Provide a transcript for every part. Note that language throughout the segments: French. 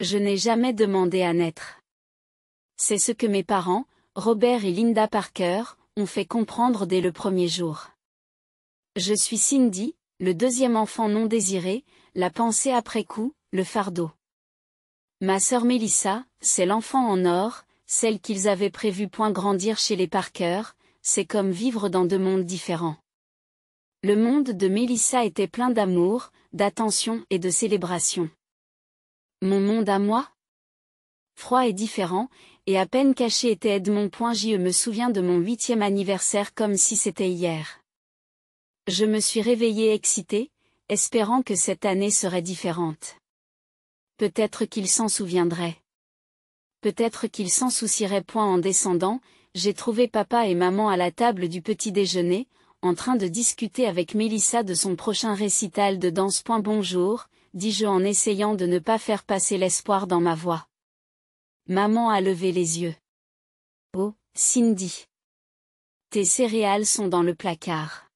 Je n'ai jamais demandé à naître. C'est ce que mes parents, Robert et Linda Parker, ont fait comprendre dès le premier jour. Je suis Cindy, le deuxième enfant non désiré, la pensée après coup, le fardeau. Ma sœur Melissa, c'est l'enfant en or, celle qu'ils avaient prévu point grandir chez les Parker, c'est comme vivre dans deux mondes différents. Le monde de Melissa était plein d'amour, d'attention et de célébration. Mon monde à moi? Froid et différent, et à peine caché était Edmond. Je me souviens de mon 8e anniversaire comme si c'était hier. Je me suis réveillée excitée, espérant que cette année serait différente. Peut-être qu'il s'en souviendrait. Peut-être qu'il s'en soucierait point. En descendant, j'ai trouvé papa et maman à la table du petit déjeuner, en train de discuter avec Melissa de son prochain récital de danse. Bonjour, dis-je en essayant de ne pas faire passer l'espoir dans ma voix. Maman a levé les yeux. Oh, Cindy. Tes céréales sont dans le placard.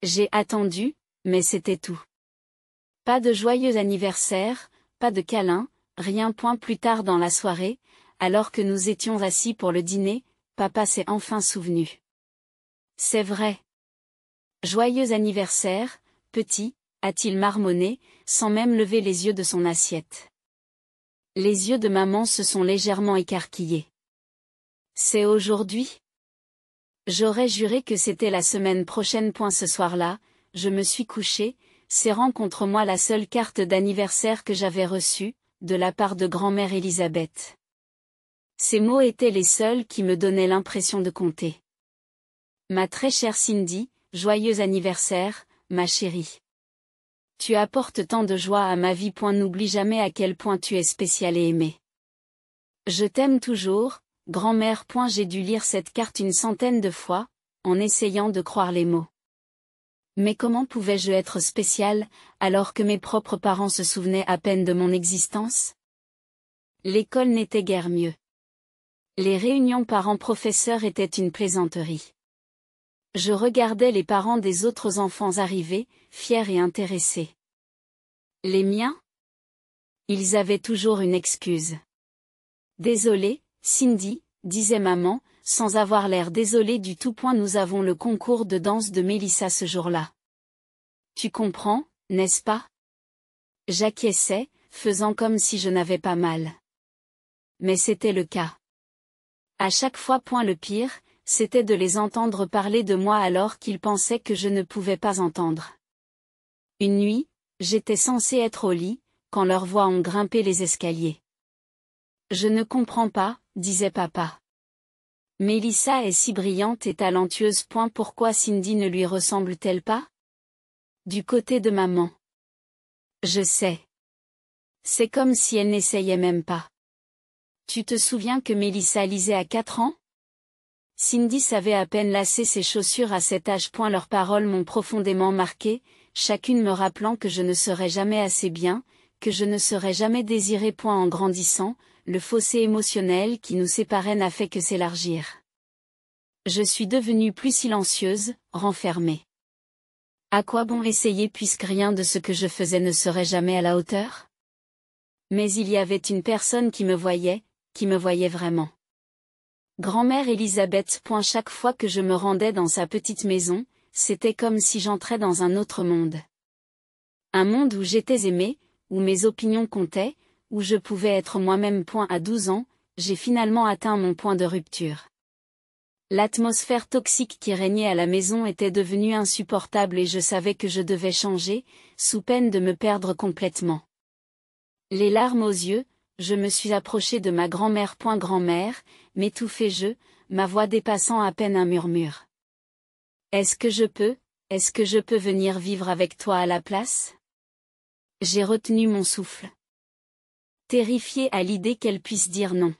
J'ai attendu, mais c'était tout. Pas de joyeux anniversaire, pas de câlin, rien. Plus tard dans la soirée, alors que nous étions assis pour le dîner, papa s'est enfin souvenu. C'est vrai. Joyeux anniversaire, petit, a-t-il marmonné, sans même lever les yeux de son assiette. Les yeux de maman se sont légèrement écarquillés. C'est aujourd'hui? J'aurais juré que c'était la semaine prochaine. Ce soir-là, je me suis couchée, serrant contre moi la seule carte d'anniversaire que j'avais reçue, de la part de grand-mère Elisabeth. Ces mots étaient les seuls qui me donnaient l'impression de compter. Ma très chère Cindy, joyeux anniversaire, ma chérie. Tu apportes tant de joie à ma vie. N'oublie jamais à quel point tu es spéciale et aimée. Je t'aime toujours, grand-mère. J'ai dû lire cette carte une centaine de fois, en essayant de croire les mots. Mais comment pouvais-je être spéciale, alors que mes propres parents se souvenaient à peine de mon existence? L'école n'était guère mieux. Les réunions parents-professeurs étaient une plaisanterie. Je regardais les parents des autres enfants arriver, fiers et intéressés. Les miens? Ils avaient toujours une excuse. Désolée, Cindy, disait maman, sans avoir l'air désolée du tout. Nous avons le concours de danse de Melissa ce jour-là. Tu comprends, n'est-ce pas? J'acquiesçais, faisant comme si je n'avais pas mal. Mais c'était le cas. À chaque fois. Le pire, c'était de les entendre parler de moi alors qu'ils pensaient que je ne pouvais pas entendre. Une nuit, j'étais censée être au lit, quand leurs voix ont grimpé les escaliers. Je ne comprends pas, disait papa. Melissa est si brillante et talentueuse. Pourquoi Cindy ne lui ressemble-t-elle pas? Du côté de maman. Je sais. C'est comme si elle n'essayait même pas. Tu te souviens que Melissa lisait à 4 ans? Cindy savait à peine lasser ses chaussures à cet âge. Leurs paroles m'ont profondément marqué, chacune me rappelant que je ne serais jamais assez bien, que je ne serais jamais désirée. En grandissant, le fossé émotionnel qui nous séparait n'a fait que s'élargir. Je suis devenue plus silencieuse, renfermée. À quoi bon essayer puisque rien de ce que je faisais ne serait jamais à la hauteur? Mais il y avait une personne qui me voyait vraiment. Grand-mère Elisabeth. Chaque fois que je me rendais dans sa petite maison, c'était comme si j'entrais dans un autre monde. Un monde où j'étais aimée, où mes opinions comptaient, où je pouvais être moi-même. À 12 ans, j'ai finalement atteint mon point de rupture. L'atmosphère toxique qui régnait à la maison était devenue insupportable et je savais que je devais changer, sous peine de me perdre complètement. Les larmes aux yeux, je me suis approchée de ma grand-mère. Grand-mère, m'étouffai-je, ma voix dépassant à peine un murmure. Est-ce que je peux venir vivre avec toi à la place? J'ai retenu mon souffle. Terrifiée à l'idée qu'elle puisse dire non.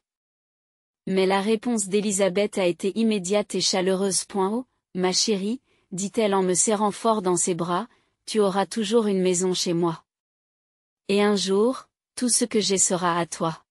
Mais la réponse d'Elisabeth a été immédiate et chaleureuse. Oh, ma chérie, dit-elle en me serrant fort dans ses bras, tu auras toujours une maison chez moi. Et un jour, tout ce que j'ai sera à toi.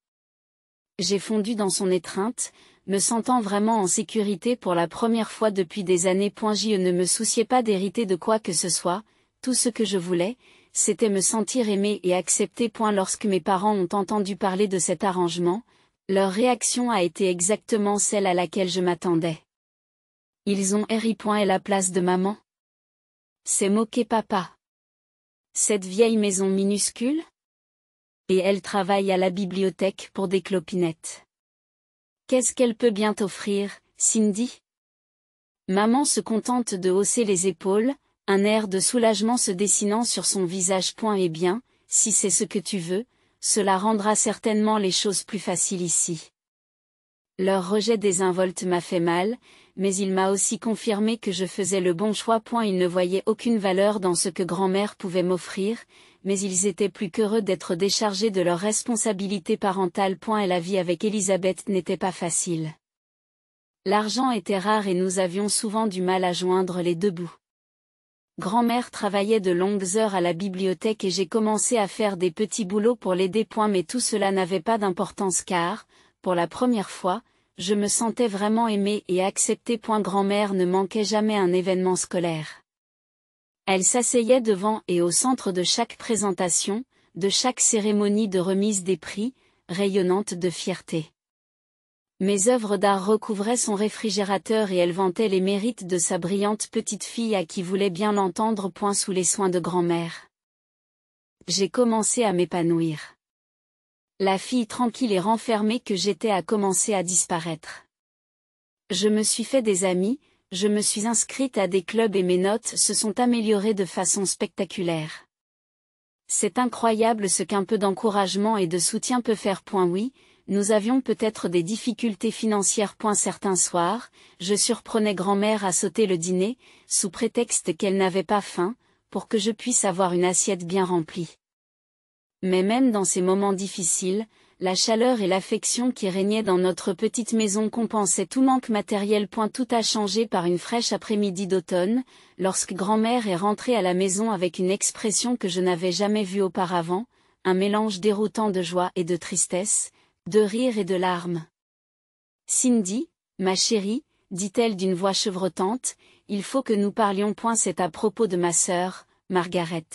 J'ai fondu dans son étreinte, me sentant vraiment en sécurité pour la première fois depuis des années. Je ne me souciais pas d'hériter de quoi que ce soit, tout ce que je voulais, c'était me sentir aimé et accepté. Lorsque mes parents ont entendu parler de cet arrangement, leur réaction a été exactement celle à laquelle je m'attendais. Ils ont ri. Et la place de maman? C'est moqué papa. Cette vieille maison minuscule? Et elle travaille à la bibliothèque pour des clopinettes. Qu'est-ce qu'elle peut bien t'offrir, Cindy? Maman se contente de hausser les épaules, un air de soulagement se dessinant sur son visage. Eh bien, si c'est ce que tu veux, cela rendra certainement les choses plus faciles ici. Leur rejet désinvolte m'a fait mal, mais il m'a aussi confirmé que je faisais le bon choix. Ils ne voyaient aucune valeur dans ce que grand-mère pouvait m'offrir, mais ils étaient plus qu'heureux d'être déchargés de leurs responsabilités parentales. Et la vie avec Elisabeth n'était pas facile. L'argent était rare et nous avions souvent du mal à joindre les deux bouts. Grand-mère travaillait de longues heures à la bibliothèque et j'ai commencé à faire des petits boulots pour l'aider. Mais tout cela n'avait pas d'importance car, pour la première fois, je me sentais vraiment aimée et acceptée. Grand-mère ne manquait jamais un événement scolaire. Elle s'asseyait devant et au centre de chaque présentation, de chaque cérémonie de remise des prix, rayonnante de fierté. Mes œuvres d'art recouvraient son réfrigérateur et elle vantait les mérites de sa brillante petite fille à qui voulait bien l'entendre. Sous les soins de grand-mère. J'ai commencé à m'épanouir. La fille tranquille et renfermée que j'étais a commencé à disparaître. Je me suis fait des amis, je me suis inscrite à des clubs et mes notes se sont améliorées de façon spectaculaire. C'est incroyable ce qu'un peu d'encouragement et de soutien peut faire. Oui, nous avions peut-être des difficultés financières. Certains soirs, je surprenais grand-mère à sauter le dîner, sous prétexte qu'elle n'avait pas faim, pour que je puisse avoir une assiette bien remplie. Mais même dans ces moments difficiles, la chaleur et l'affection qui régnaient dans notre petite maison compensaient tout manque matériel. Tout a changé par une fraîche après-midi d'automne, lorsque grand-mère est rentrée à la maison avec une expression que je n'avais jamais vue auparavant, un mélange déroutant de joie et de tristesse, de rire et de larmes. « Cindy, ma chérie, dit-elle d'une voix chevrotante, il faut que nous parlions. C'est à propos de ma sœur, Margaret.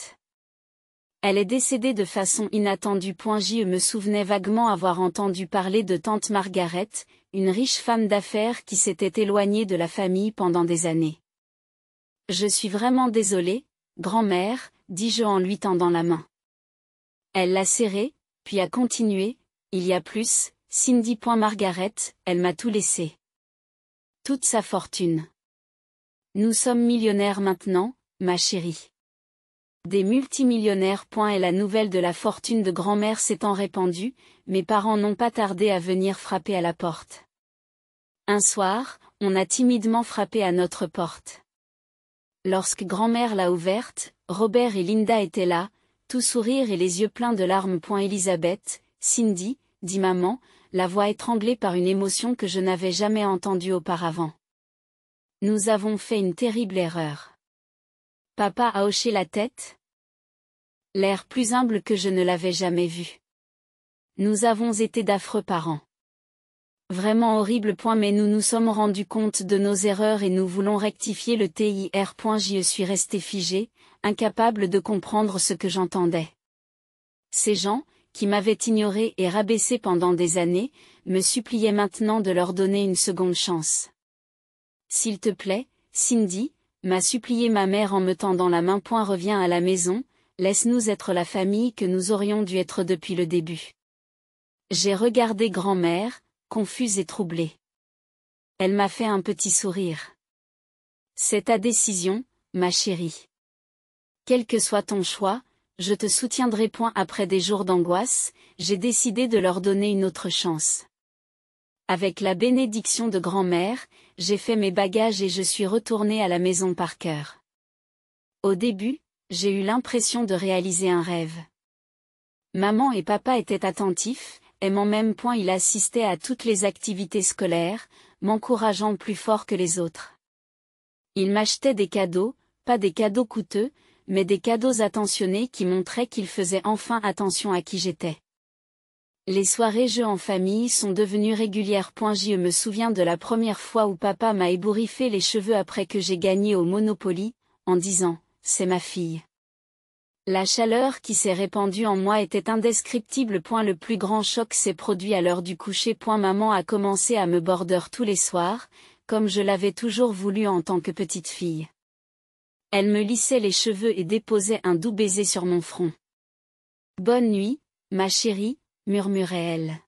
Elle est décédée de façon inattendue. Je me souvenais vaguement avoir entendu parler de tante Margaret, une riche femme d'affaires qui s'était éloignée de la famille pendant des années. Je suis vraiment désolée, grand-mère, dis-je en lui tendant la main. Elle l'a serrée, puis a continué, il y a plus, Cindy. Margaret, elle m'a tout laissé. Toute sa fortune. Nous sommes millionnaires maintenant, ma chérie. Des multimillionnaires. Et la nouvelle de la fortune de grand-mère s'étant répandue, mes parents n'ont pas tardé à venir frapper à la porte. Un soir, on a timidement frappé à notre porte. Lorsque grand-mère l'a ouverte, Robert et Linda étaient là, tout sourire et les yeux pleins de larmes. Elisabeth, Cindy, dit maman, la voix étranglée par une émotion que je n'avais jamais entendue auparavant. Nous avons fait une terrible erreur. Papa a hoché la tête. L'air plus humble que je ne l'avais jamais vu. Nous avons été d'affreux parents. Vraiment horrible. Mais nous nous sommes rendus compte de nos erreurs et nous voulons rectifier le tir. Je suis resté figé, incapable de comprendre ce que j'entendais. Ces gens, qui m'avaient ignoré et rabaissé pendant des années, me suppliaient maintenant de leur donner une seconde chance. S'il te plaît, Cindy, m'a supplié ma mère en me tendant la main. Reviens à la maison, laisse-nous être la famille que nous aurions dû être depuis le début. J'ai regardé grand-mère, confuse et troublée. Elle m'a fait un petit sourire. C'est ta décision, ma chérie. Quel que soit ton choix, je te soutiendrai. Après des jours d'angoisse, j'ai décidé de leur donner une autre chance. Avec la bénédiction de grand-mère, j'ai fait mes bagages et je suis retournée à la maison Parker. Au début, j'ai eu l'impression de réaliser un rêve. Maman et papa étaient attentifs, aimant même. Ils assistaient à toutes les activités scolaires, m'encourageant plus fort que les autres. Ils m'achetaient des cadeaux, pas des cadeaux coûteux, mais des cadeaux attentionnés qui montraient qu'ils faisaient enfin attention à qui j'étais. Les soirées jeux en famille sont devenues régulières. Je me souviens de la première fois où papa m'a ébouriffé les cheveux après que j'ai gagné au Monopoly, en disant « C'est ma fille ». La chaleur qui s'est répandue en moi était indescriptible. Le plus grand choc s'est produit à l'heure du coucher. Maman a commencé à me border tous les soirs, comme je l'avais toujours voulu en tant que petite fille. Elle me lissait les cheveux et déposait un doux baiser sur mon front. Bonne nuit, ma chérie, murmurait-elle.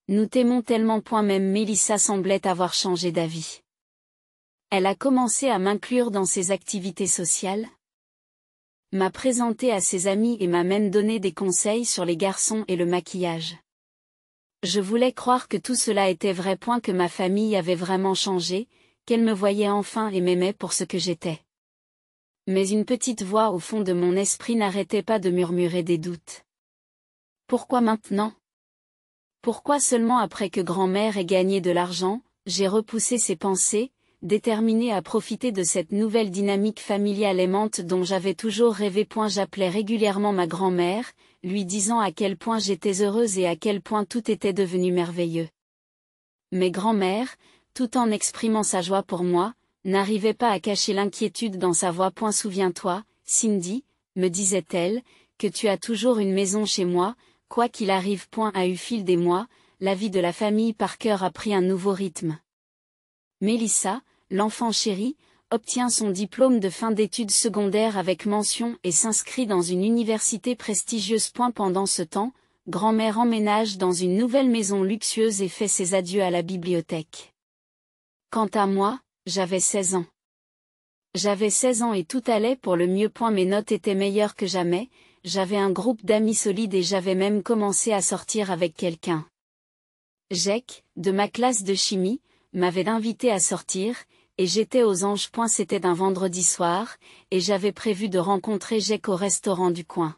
Nous t'aimons tellement. Même Mélissa semblait avoir changé d'avis. Elle a commencé à m'inclure dans ses activités sociales, m'a présenté à ses amis et m'a même donné des conseils sur les garçons et le maquillage. Je voulais croire que tout cela était vrai. Que ma famille avait vraiment changé, qu'elle me voyait enfin et m'aimait pour ce que j'étais. Mais une petite voix au fond de mon esprit n'arrêtait pas de murmurer des doutes. Pourquoi maintenant? Pourquoi seulement après que grand-mère ait gagné de l'argent? J'ai repoussé ces pensées, déterminée à profiter de cette nouvelle dynamique familiale aimante dont j'avais toujours rêvé. J'appelais régulièrement ma grand-mère, lui disant à quel point j'étais heureuse et à quel point tout était devenu merveilleux. Mais grand-mère, tout en exprimant sa joie pour moi, n'arrivait pas à cacher l'inquiétude dans sa voix. Souviens-toi, Cindy, me disait-elle, que tu as toujours une maison chez moi, quoi qu'il arrive. Au fil des mois, la vie de la famille Parker a pris un nouveau rythme. Mélissa, l'enfant chéri, obtient son diplôme de fin d'études secondaires avec mention et s'inscrit dans une université prestigieuse. Pendant ce temps, grand-mère emménage dans une nouvelle maison luxueuse et fait ses adieux à la bibliothèque. Quant à moi, j'avais 16 ans. J'avais 16 ans et tout allait pour le mieux. Mes notes étaient meilleures que jamais, j'avais un groupe d'amis solides et j'avais même commencé à sortir avec quelqu'un. Jake, de ma classe de chimie, m'avait invité à sortir, et j'étais aux anges. C'était un vendredi soir, et j'avais prévu de rencontrer Jake au restaurant du coin.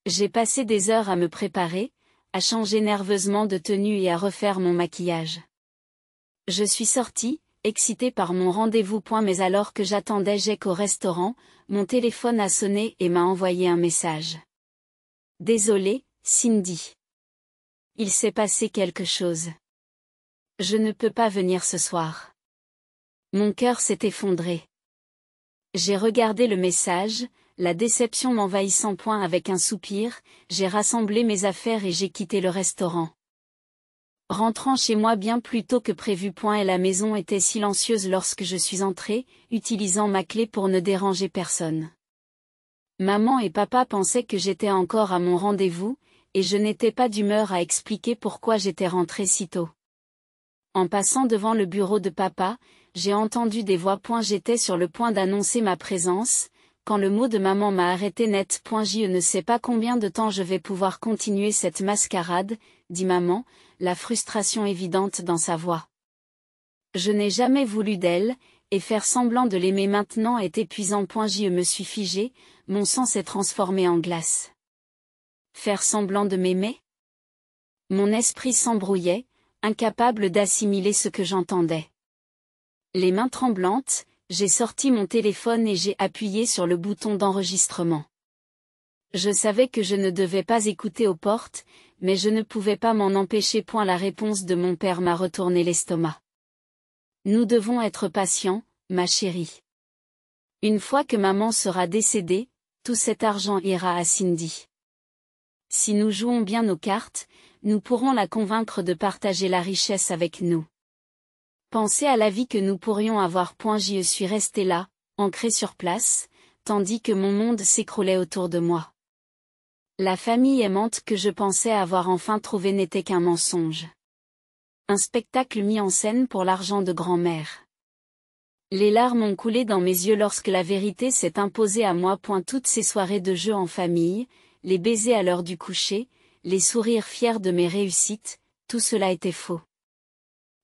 J'ai passé des heures à me préparer, à changer nerveusement de tenue et à refaire mon maquillage. Je suis sortie, excitée par mon rendez-vous. Mais alors que j'attendais Jake au restaurant, mon téléphone a sonné et m'a envoyé un message. Désolée, Cindy. Il s'est passé quelque chose. Je ne peux pas venir ce soir. Mon cœur s'est effondré. J'ai regardé le message, la déception m'envahissant. Avec un soupir, j'ai rassemblé mes affaires et j'ai quitté le restaurant. Rentrant chez moi bien plus tôt que prévu. Et la maison était silencieuse lorsque je suis entrée, utilisant ma clé pour ne déranger personne. Maman et papa pensaient que j'étais encore à mon rendez-vous, et je n'étais pas d'humeur à expliquer pourquoi j'étais rentrée si tôt. En passant devant le bureau de papa, j'ai entendu des voix. J'étais sur le point d'annoncer ma présence, quand le mot de maman m'a arrêté net. Je ne sais pas combien de temps je vais pouvoir continuer cette mascarade, dit maman, la frustration évidente dans sa voix. Je n'ai jamais voulu d'elle, et faire semblant de l'aimer maintenant est épuisant. Je me suis figée, mon sang s'est transformé en glace. Faire semblant de m'aimer? Mon esprit s'embrouillait, incapable d'assimiler ce que j'entendais. Les mains tremblantes, j'ai sorti mon téléphone et j'ai appuyé sur le bouton d'enregistrement. Je savais que je ne devais pas écouter aux portes, mais je ne pouvais pas m'en empêcher. La réponse de mon père m'a retourné l'estomac. Nous devons être patients, ma chérie. Une fois que maman sera décédée, tout cet argent ira à Cindy. Si nous jouons bien nos cartes, nous pourrons la convaincre de partager la richesse avec nous. Pensez à la vie que nous pourrions avoir. Je suis restée là, ancrée sur place, tandis que mon monde s'écroulait autour de moi. La famille aimante que je pensais avoir enfin trouvée n'était qu'un mensonge. Un spectacle mis en scène pour l'argent de grand-mère. Les larmes ont coulé dans mes yeux lorsque la vérité s'est imposée à moi. Toutes ces soirées de jeux en famille, les baisers à l'heure du coucher, les sourires fiers de mes réussites, tout cela était faux.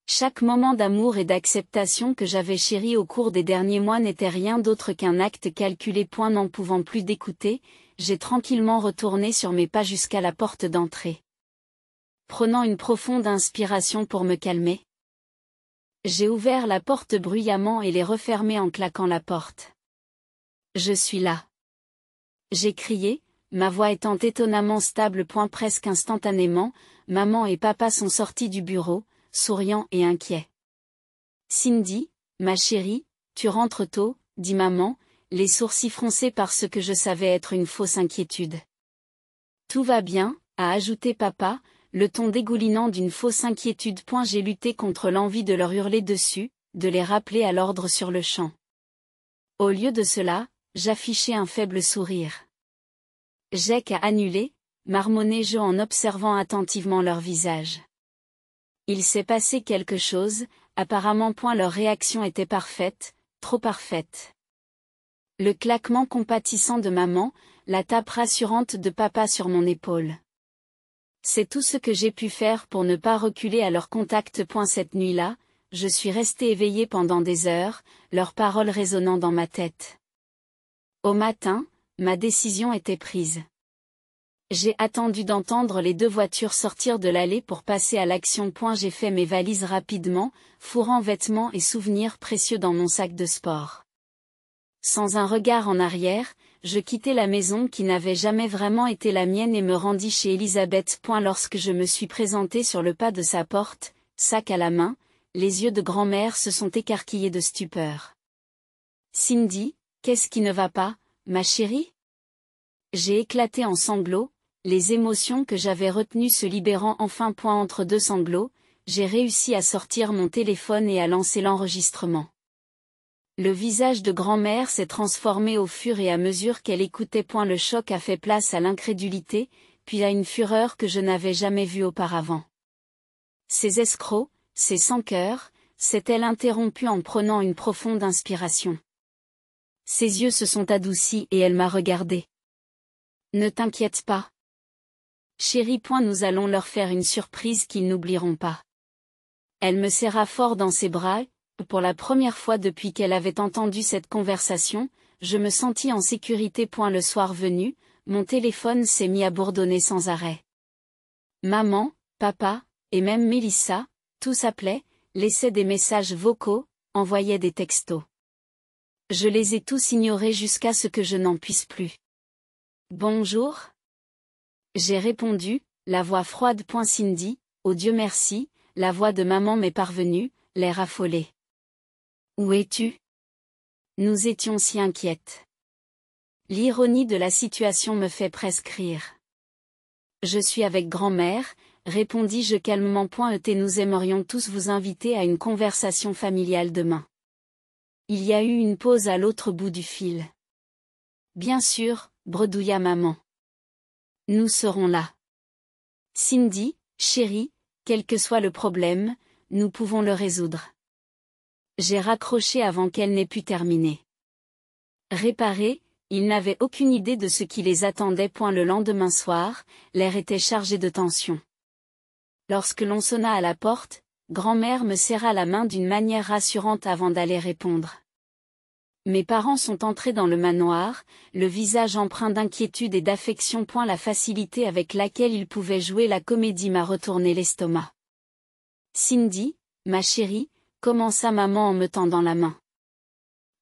Chaque moment d'amour et d'acceptation que j'avais chéri au cours des derniers mois n'était rien d'autre qu'un acte calculé. N'en pouvant plus d'écouter, j'ai tranquillement retourné sur mes pas jusqu'à la porte d'entrée. Prenant une profonde inspiration pour me calmer, j'ai ouvert la porte bruyamment et l'ai refermée en claquant la porte. Je suis là. J'ai crié, ma voix étant étonnamment stable. Presque instantanément, maman et papa sont sortis du bureau, souriants et inquiets. Cindy, ma chérie, tu rentres tôt, dit maman, les sourcils froncés par ce que je savais être une fausse inquiétude. Tout va bien, a ajouté papa, le ton dégoulinant d'une fausse inquiétude. J'ai lutté contre l'envie de leur hurler dessus, de les rappeler à l'ordre sur le champ. Au lieu de cela, j'affichais un faible sourire. J'ai qu'à annuler, marmonnai-je en observant attentivement leur visage. Il s'est passé quelque chose, apparemment. Leur réaction était parfaite, trop parfaite. Le claquement compatissant de maman, la tape rassurante de papa sur mon épaule. C'est tout ce que j'ai pu faire pour ne pas reculer à leur contact. Cette nuit-là, je suis restée éveillée pendant des heures, leurs paroles résonnant dans ma tête. Au matin, ma décision était prise. J'ai attendu d'entendre les 2 voitures sortir de l'allée pour passer à l'action. J'ai fait mes valises rapidement, fourrant vêtements et souvenirs précieux dans mon sac de sport. Sans un regard en arrière, je quittai la maison qui n'avait jamais vraiment été la mienne et me rendis chez Elisabeth. Lorsque je me suis présentée sur le pas de sa porte, sac à la main, les yeux de grand-mère se sont écarquillés de stupeur. « Cindy, qu'est-ce qui ne va pas, ma chérie ?» J'ai éclaté en sanglots, les émotions que j'avais retenues se libérant enfin. Entre 2 sanglots, j'ai réussi à sortir mon téléphone et à lancer l'enregistrement. Le visage de grand-mère s'est transformé au fur et à mesure qu'elle écoutait. Le choc a fait place à l'incrédulité, puis à une fureur que je n'avais jamais vue auparavant. Ces escrocs, ces sans-cœurs, s'est-elle interrompue en prenant une profonde inspiration. Ses yeux se sont adoucis et elle m'a regardé. « Ne t'inquiète pas. Chérie. Nous allons leur faire une surprise qu'ils n'oublieront pas. » Elle me serra fort dans ses bras. Pour la première fois depuis qu'elle avait entendu cette conversation, je me sentis en sécurité. Le soir venu, mon téléphone s'est mis à bourdonner sans arrêt. Maman, papa, et même Mélissa, tous appelaient, laissaient des messages vocaux, envoyaient des textos. Je les ai tous ignorés jusqu'à ce que je n'en puisse plus. Bonjour. J'ai répondu, la voix froide. Cindy, oh Dieu merci, la voix de maman m'est parvenue, l'air affolé. Où es-tu? Nous étions si inquiètes. L'ironie de la situation me fait presque rire. Je suis avec grand-mère, répondis-je calmement. Nous aimerions tous vous inviter à une conversation familiale demain. Il y a eu une pause à l'autre bout du fil. Bien sûr, bredouilla maman. Nous serons là. Cindy, chérie, quel que soit le problème, nous pouvons le résoudre. J'ai raccroché avant qu'elle n'ait pu terminer. Réparés, ils n'avaient aucune idée de ce qui les attendait. Le lendemain soir, l'air était chargé de tension. Lorsque l'on sonna à la porte, grand-mère me serra la main d'une manière rassurante avant d'aller répondre. Mes parents sont entrés dans le manoir, le visage empreint d'inquiétude et d'affection. La facilité avec laquelle ils pouvaient jouer la comédie m'a retourné l'estomac. Cindy, ma chérie, commença maman en me tendant la main.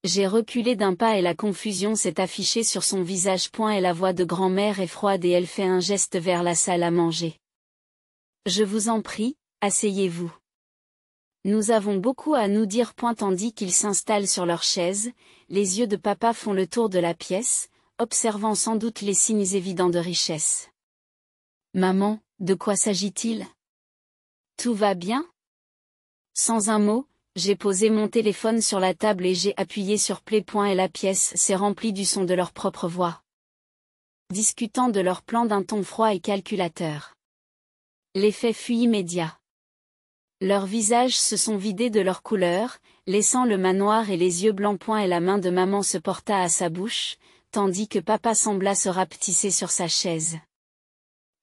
J'ai reculé d'un pas et la confusion s'est affichée sur son visage. Et la voix de grand-mère est froide et elle fait un geste vers la salle à manger. Je vous en prie, asseyez-vous. Nous avons beaucoup à nous dire. Tandis qu'ils s'installent sur leur chaise, les yeux de papa font le tour de la pièce, observant sans doute les signes évidents de richesse. Maman, de quoi s'agit-il? Tout va bien? Sans un mot, j'ai posé mon téléphone sur la table et j'ai appuyé sur play. Et la pièce s'est remplie du son de leur propre voix. Discutant de leur plan d'un ton froid et calculateur. L'effet fut immédiat. Leurs visages se sont vidés de leur couleur, laissant le manoir et les yeux blancs. Et la main de maman se porta à sa bouche, tandis que papa sembla se rapetisser sur sa chaise.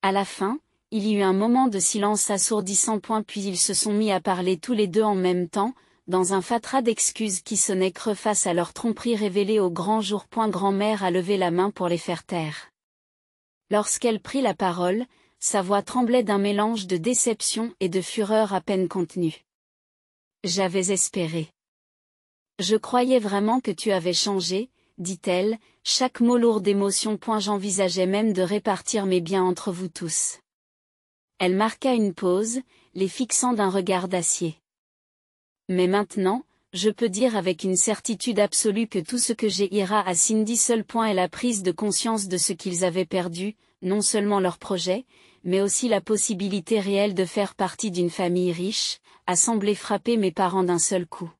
À la fin, il y eut un moment de silence assourdissant. Puis ils se sont mis à parler tous les deux en même temps, dans un fatras d'excuses qui sonnaient creux face à leur tromperie révélée au grand jour. Grand-mère a levé la main pour les faire taire. Lorsqu'elle prit la parole, sa voix tremblait d'un mélange de déception et de fureur à peine contenue. J'avais espéré. Je croyais vraiment que tu avais changé, dit-elle, chaque mot lourd d'émotion. J'envisageais même de répartir mes biens entre vous tous. Elle marqua une pause, les fixant d'un regard d'acier. Mais maintenant, je peux dire avec une certitude absolue que tout ce que j'ai ira à Cindy seul. Est la prise de conscience de ce qu'ils avaient perdu, non seulement leur projet, mais aussi la possibilité réelle de faire partie d'une famille riche, a semblé frapper mes parents d'un seul coup.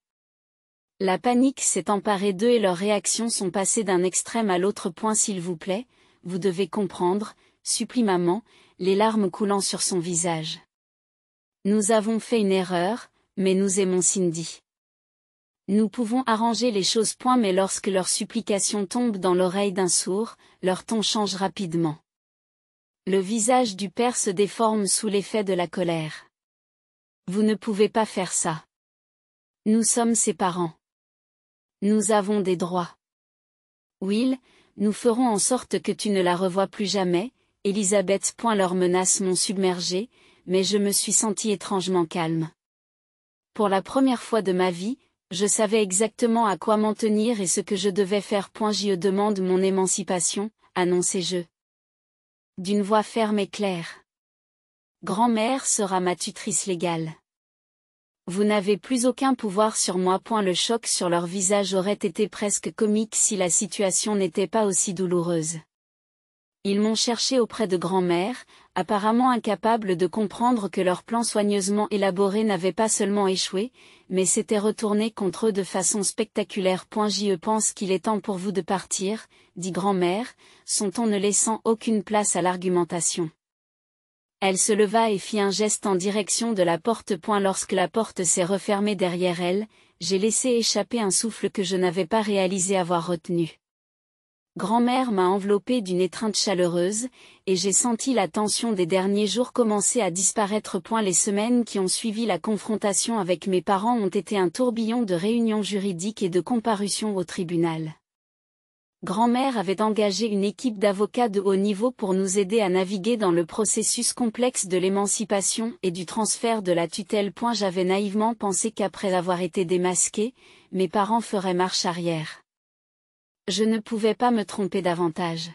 La panique s'est emparée d'eux et leurs réactions sont passées d'un extrême à l'autre. S'il vous plaît, vous devez comprendre, supplie maman, les larmes coulant sur son visage. Nous avons fait une erreur, mais nous aimons Cindy. Nous pouvons arranger les choses. Mais lorsque leurs supplications tombent dans l'oreille d'un sourd, leur ton change rapidement. Le visage du père se déforme sous l'effet de la colère. Vous ne pouvez pas faire ça. Nous sommes ses parents. Nous avons des droits. Will, nous ferons en sorte que tu ne la revoies plus jamais, Elisabeth. Leurs menaces m'ont submergée, mais je me suis sentie étrangement calme. Pour la première fois de ma vie, je savais exactement à quoi m'en tenir et ce que je devais faire. Je demande mon émancipation, annonçai-je. D'une voix ferme et claire. Grand-mère sera ma tutrice légale. Vous n'avez plus aucun pouvoir sur moi. Le choc sur leur visage aurait été presque comique si la situation n'était pas aussi douloureuse. Ils m'ont cherché auprès de grand-mère, apparemment incapables de comprendre que leur plan soigneusement élaboré n'avait pas seulement échoué, mais s'était retourné contre eux de façon spectaculaire. Je pense qu'il est temps pour vous de partir, dit grand-mère, son ton ne laissant aucune place à l'argumentation. Elle se leva et fit un geste en direction de la porte. Lorsque la porte s'est refermée derrière elle, j'ai laissé échapper un souffle que je n'avais pas réalisé avoir retenu. Grand-mère m'a enveloppée d'une étreinte chaleureuse, et j'ai senti la tension des derniers jours commencer à disparaître. Les semaines qui ont suivi la confrontation avec mes parents ont été un tourbillon de réunions juridiques et de comparutions au tribunal. Grand-mère avait engagé une équipe d'avocats de haut niveau pour nous aider à naviguer dans le processus complexe de l'émancipation et du transfert de la tutelle. J'avais naïvement pensé qu'après avoir été démasqués, mes parents feraient marche arrière. Je ne pouvais pas me tromper davantage.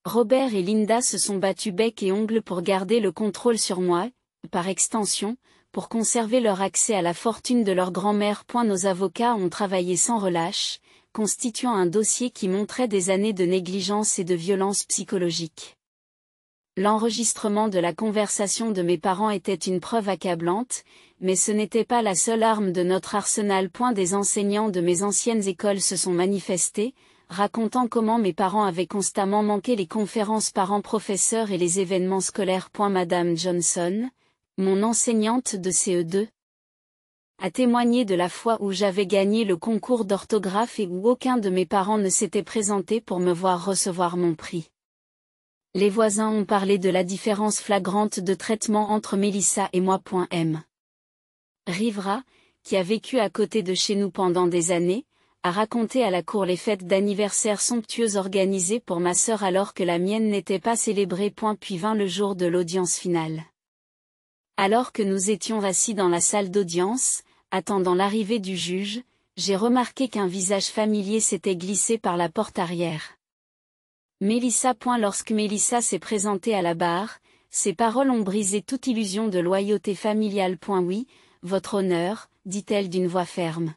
Robert et Linda se sont battus bec et ongles pour garder le contrôle sur moi, par extension, pour conserver leur accès à la fortune de leur grand-mère. Nos avocats ont travaillé sans relâche, constituant un dossier qui montrait des années de négligence et de violence psychologique. L'enregistrement de la conversation de mes parents était une preuve accablante, mais ce n'était pas la seule arme de notre arsenal. Des enseignants de mes anciennes écoles se sont manifestés, racontant comment mes parents avaient constamment manqué les conférences parents-professeurs et les événements scolaires. Madame Johnson, mon enseignante de CE2, a témoigné de la fois où j'avais gagné le concours d'orthographe et où aucun de mes parents ne s'était présenté pour me voir recevoir mon prix. Les voisins ont parlé de la différence flagrante de traitement entre Mélissa et moi. M. Rivera, qui a vécu à côté de chez nous pendant des années, a raconté à la cour les fêtes d'anniversaire somptueuses organisées pour ma sœur alors que la mienne n'était pas célébrée. Puis vint le jour de l'audience finale. Alors que nous étions assis dans la salle d'audience, attendant l'arrivée du juge, j'ai remarqué qu'un visage familier s'était glissé par la porte arrière. Mélissa. Lorsque Mélissa s'est présentée à la barre, ses paroles ont brisé toute illusion de loyauté familiale. Oui, votre honneur, dit-elle d'une voix ferme.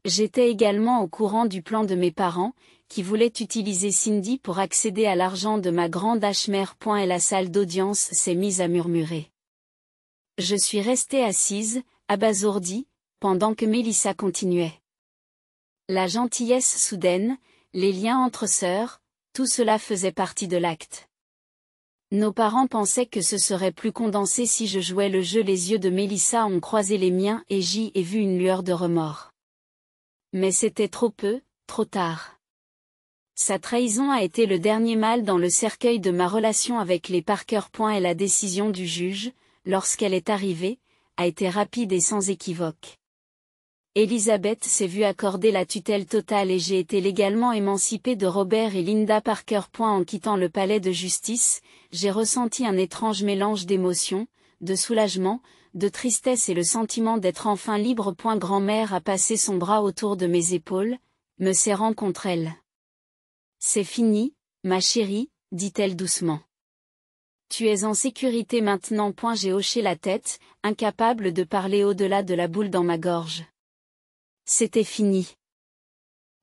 J'étais également au courant du plan de mes parents, qui voulaient utiliser Cindy pour accéder à l'argent de ma grande mère. Et la salle d'audience s'est mise à murmurer. Je suis restée assise, abasourdie, pendant que Mélissa continuait. La gentillesse soudaine, les liens entre sœurs, tout cela faisait partie de l'acte. Nos parents pensaient que ce serait plus condensé si je jouais le jeu. Les yeux de Mélissa ont croisé les miens et j'y ai vu une lueur de remords. Mais c'était trop peu, trop tard. Sa trahison a été le dernier mal dans le cercueil de ma relation avec les Parker. Et la décision du juge, lorsqu'elle est arrivée, a été rapide et sans équivoque. Elisabeth s'est vue accorder la tutelle totale et j'ai été légalement émancipée de Robert et Linda Parker. En quittant le palais de justice, j'ai ressenti un étrange mélange d'émotions, de soulagement, de tristesse et le sentiment d'être enfin libre. Grand-mère a passé son bras autour de mes épaules, me serrant contre elle. C'est fini, ma chérie, dit-elle doucement. Tu es en sécurité maintenant. J'ai hoché la tête, incapable de parler au-delà de la boule dans ma gorge. C'était fini.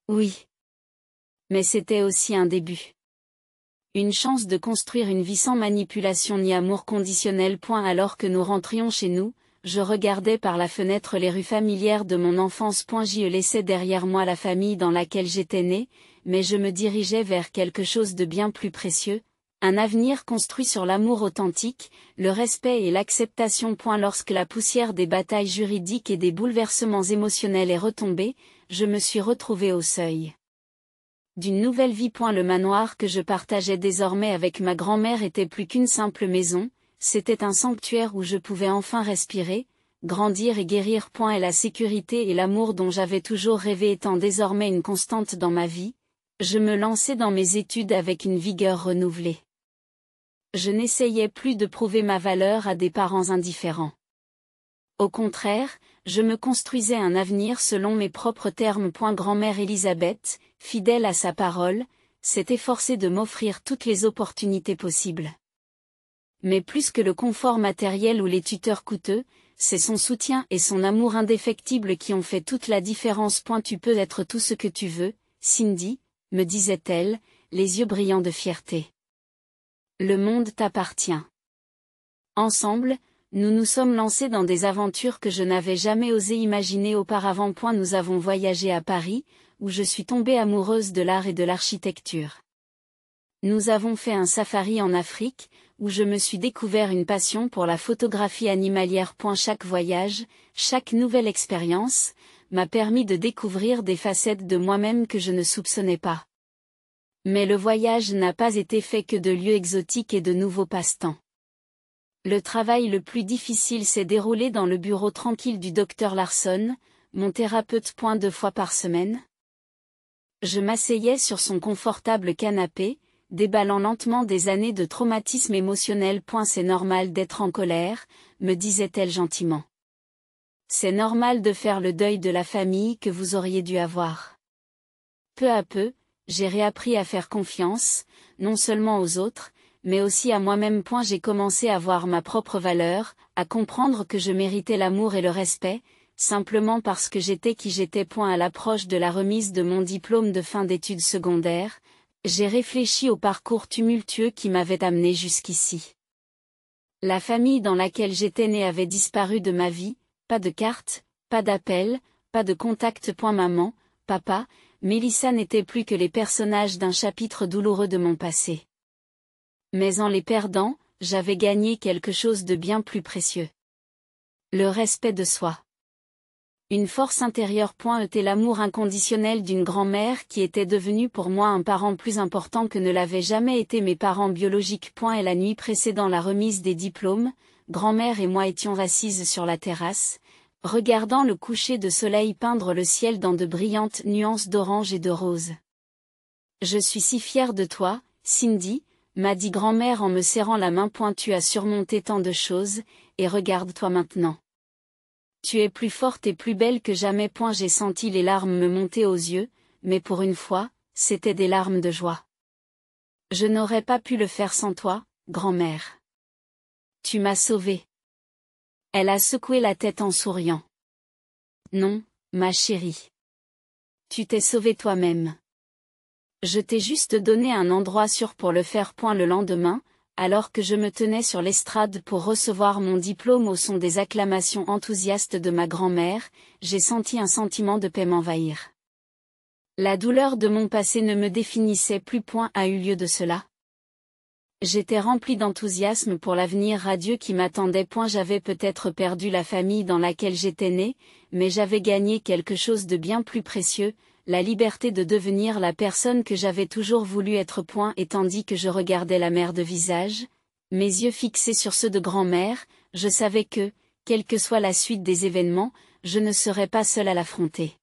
Oui. Mais c'était aussi un début. Une chance de construire une vie sans manipulation ni amour conditionnel. Alors que nous rentrions chez nous, je regardais par la fenêtre les rues familières de mon enfance. Je laissais derrière moi la famille dans laquelle j'étais né, mais je me dirigeais vers quelque chose de bien plus précieux, un avenir construit sur l'amour authentique, le respect et l'acceptation. Lorsque la poussière des batailles juridiques et des bouleversements émotionnels est retombée, je me suis retrouvée au seuil d'une nouvelle vie. Le manoir que je partageais désormais avec ma grand-mère était plus qu'une simple maison, c'était un sanctuaire où je pouvais enfin respirer, grandir et guérir. Et la sécurité et l'amour dont j'avais toujours rêvé étant désormais une constante dans ma vie, je me lançais dans mes études avec une vigueur renouvelée. Je n'essayais plus de prouver ma valeur à des parents indifférents. Au contraire, je me construisais un avenir selon mes propres termes. Grand-mère Elisabeth, fidèle à sa parole, s'est efforcée de m'offrir toutes les opportunités possibles. Mais plus que le confort matériel ou les tuteurs coûteux, c'est son soutien et son amour indéfectible qui ont fait toute la différence. Tu peux être tout ce que tu veux, Cindy, me disait-elle, les yeux brillants de fierté. Le monde t'appartient. Ensemble, nous nous sommes lancés dans des aventures que je n'avais jamais osé imaginer auparavant. Nous avons voyagé à Paris, où je suis tombée amoureuse de l'art et de l'architecture. Nous avons fait un safari en Afrique, où je me suis découvert une passion pour la photographie animalière. Chaque voyage, chaque nouvelle expérience, m'a permis de découvrir des facettes de moi-même que je ne soupçonnais pas. Mais le voyage n'a pas été fait que de lieux exotiques et de nouveaux passe-temps. Le travail le plus difficile s'est déroulé dans le bureau tranquille du Dr Larson, mon thérapeute. 2 fois par semaine. Je m'asseyais sur son confortable canapé, déballant lentement des années de traumatisme émotionnel. C'est normal d'être en colère, me disait-elle gentiment. C'est normal de faire le deuil de la famille que vous auriez dû avoir. Peu à peu, j'ai réappris à faire confiance, non seulement aux autres, mais aussi à moi-même. J'ai commencé à voir ma propre valeur, à comprendre que je méritais l'amour et le respect, simplement parce que j'étais qui j'étais. À l'approche de la remise de mon diplôme de fin d'études secondaires, j'ai réfléchi au parcours tumultueux qui m'avait amené jusqu'ici. La famille dans laquelle j'étais née avait disparu de ma vie, pas de carte, pas d'appel, pas de contact. Maman, papa, Mélissa n'étaient plus que les personnages d'un chapitre douloureux de mon passé. Mais en les perdant, j'avais gagné quelque chose de bien plus précieux. Le respect de soi. Une force intérieure. Était l'amour inconditionnel d'une grand-mère qui était devenue pour moi un parent plus important que ne l'avaient jamais été mes parents biologiques. Et la nuit précédant la remise des diplômes, grand-mère et moi étions assises sur la terrasse, regardant le coucher de soleil peindre le ciel dans de brillantes nuances d'orange et de rose. Je suis si fière de toi, Cindy, m'a dit grand-mère en me serrant la main. Tu as surmonté tant de choses, et regarde-toi maintenant. Tu es plus forte et plus belle que jamais. J'ai senti les larmes me monter aux yeux, mais pour une fois, c'étaient des larmes de joie. Je n'aurais pas pu le faire sans toi, grand-mère. Tu m'as sauvée. Elle a secoué la tête en souriant. Non, ma chérie. Tu t'es sauvée toi-même. Je t'ai juste donné un endroit sûr pour le faire. Le lendemain, alors que je me tenais sur l'estrade pour recevoir mon diplôme au son des acclamations enthousiastes de ma grand-mère, j'ai senti un sentiment de paix m'envahir. La douleur de mon passé ne me définissait plus. A eu lieu de cela. J'étais remplie d'enthousiasme pour l'avenir radieux qui m'attendait. J'avais peut-être perdu la famille dans laquelle j'étais née, mais j'avais gagné quelque chose de bien plus précieux, la liberté de devenir la personne que j'avais toujours voulu être. Et tandis que je regardais la mer de visage, mes yeux fixés sur ceux de grand-mère, je savais que, quelle que soit la suite des événements, je ne serais pas seule à l'affronter.